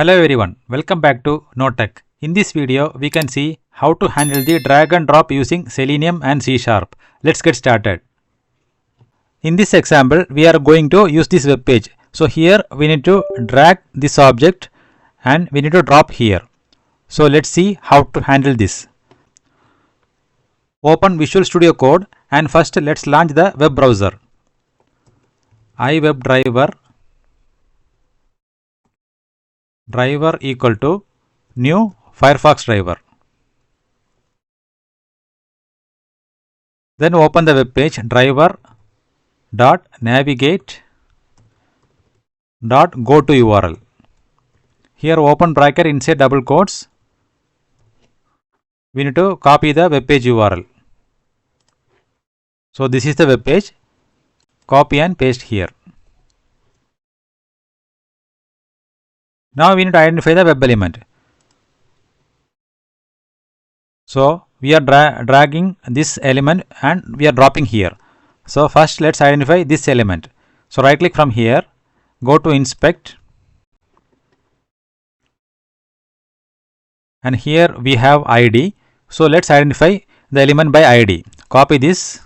Hello everyone, welcome back to NoTech. In this video, we can see how to handle the drag and drop using Selenium and C#. Let's get started. In this example, we are going to use this web page. So here we need to drag this object and we need to drop here. So let's see how to handle this. Open Visual Studio Code and first let's launch the web browser. driver equal to new Firefox driver. Then open the web page driver.navigate.go to URL. Here open bracket inside double quotes. We need to copy the web page URL. So this is the web page. Copy and paste here. Now we need to identify the web element. So we are dragging this element and we are dropping here. So first let's identify this element. So right click from here, go to inspect, and here we have ID. So let's identify the element by ID. Copy this.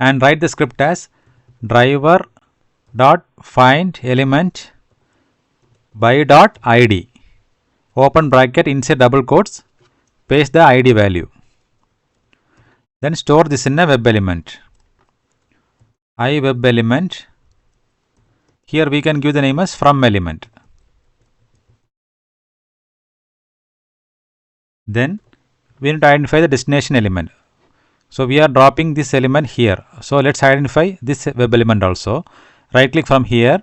And write the script as driver.find element by .id. Open bracket inside double quotes, paste the ID value. Then store this in a web element. iWeb element. Here we can give the name as from element. Then we need to identify the destination element. So we are dropping this element here. So let's identify this web element also. Right click from here,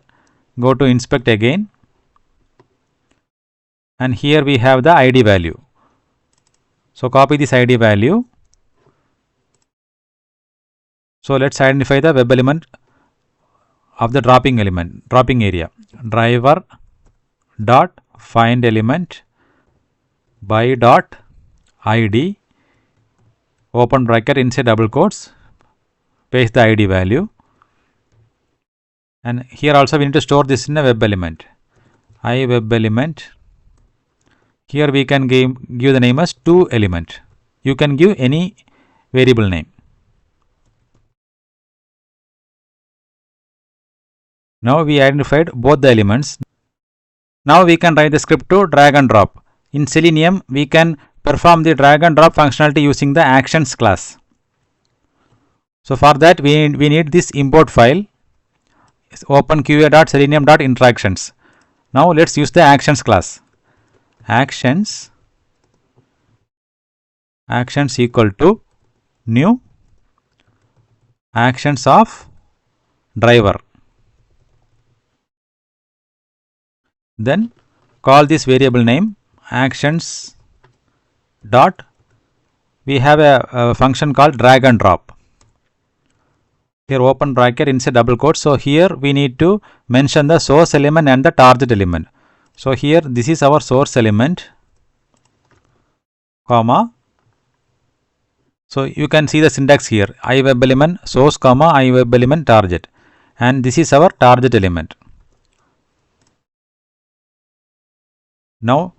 go to inspect again, and here we have the ID value. So copy this ID value. So let's identify the web element of the dropping area. Driver dot find element by dot ID. Open bracket inside double quotes, paste the ID value, and here also we need to store this in a web element. iWeb element. Here we can give the name as to element. You can give any variable name. Now we identified both the elements. Now we can write the script to drag and drop. In Selenium, we can perform the drag and drop functionality using the actions class. So for that we need this import file. Open qa.selenium.interactions. Now let's use the actions class. Actions equal to new actions of driver. Then call this variable name actions dot, we have a function called drag and drop. Here open bracket inside double quotes. So here we need to mention the source element and the target element. So here this is our source element, comma. So you can see the syntax here, iWeb element source, comma, iWeb element target, and this is our target element. Now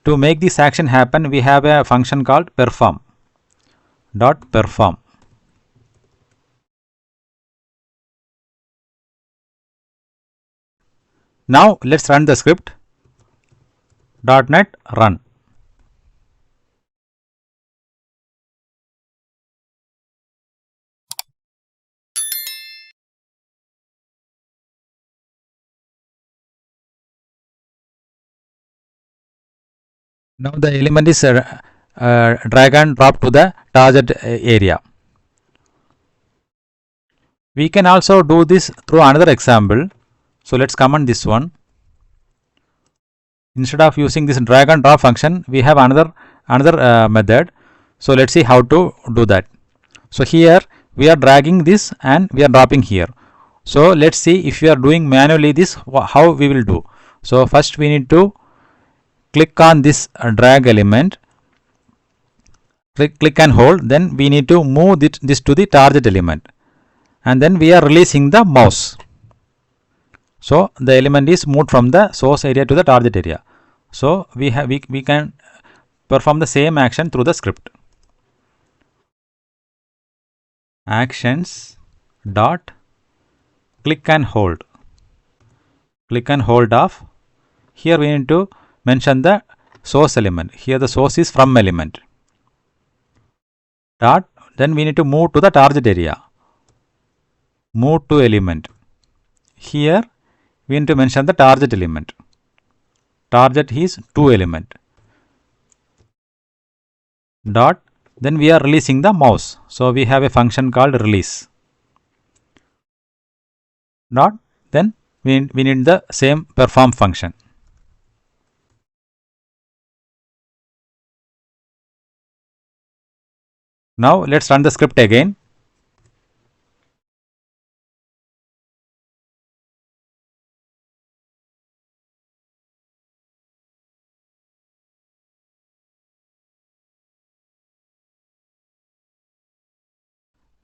to make this action happen, we have a function called perform. .perform. Now let's run the script. .NET run. Now the element is drag and drop to the target area. We can also do this through another example. So let's comment this one. Instead of using this drag and drop function, we have another method. So let's see how to do that. So here we are dragging this and we are dropping here. So let's see if we are doing manually this, how we will do. So first we need to click on this drag element, click and hold, then we need to move this to the target element. and then we are releasing the mouse. So the element is moved from the source area to the target area. So we can perform the same action through the script. Actions dot click and hold. Click and hold of. Here we need to mention the source element. Here the source is from element. Dot. Then we need to move to the target area. Move to element. Here we need to mention the target element. Target is 2 element. Dot. Then we are releasing the mouse. So we have a function called release. Dot. Then we need the same perform function. Now let's run the script again.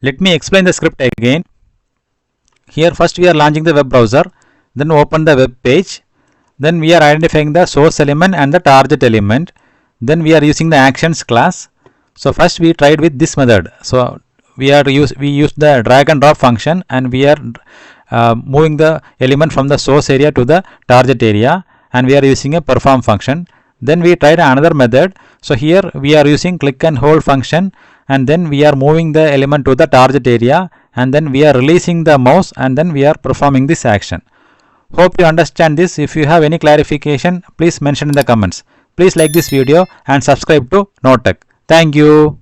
Let me explain the script again. Here first we are launching the web browser, then open the web page, then we are identifying the source element and the target element, then we are using the actions class. So first we tried with this method. So we used the drag and drop function, and we are moving the element from the source area to the target area, and we are using a perform function. Then we tried another method. So here we are using click and hold function, and then we are moving the element to the target area, and then we are releasing the mouse, and then we are performing this action. Hope you understand this. If you have any clarification, please mention in the comments. Please like this video and subscribe to NoTech. Thank you.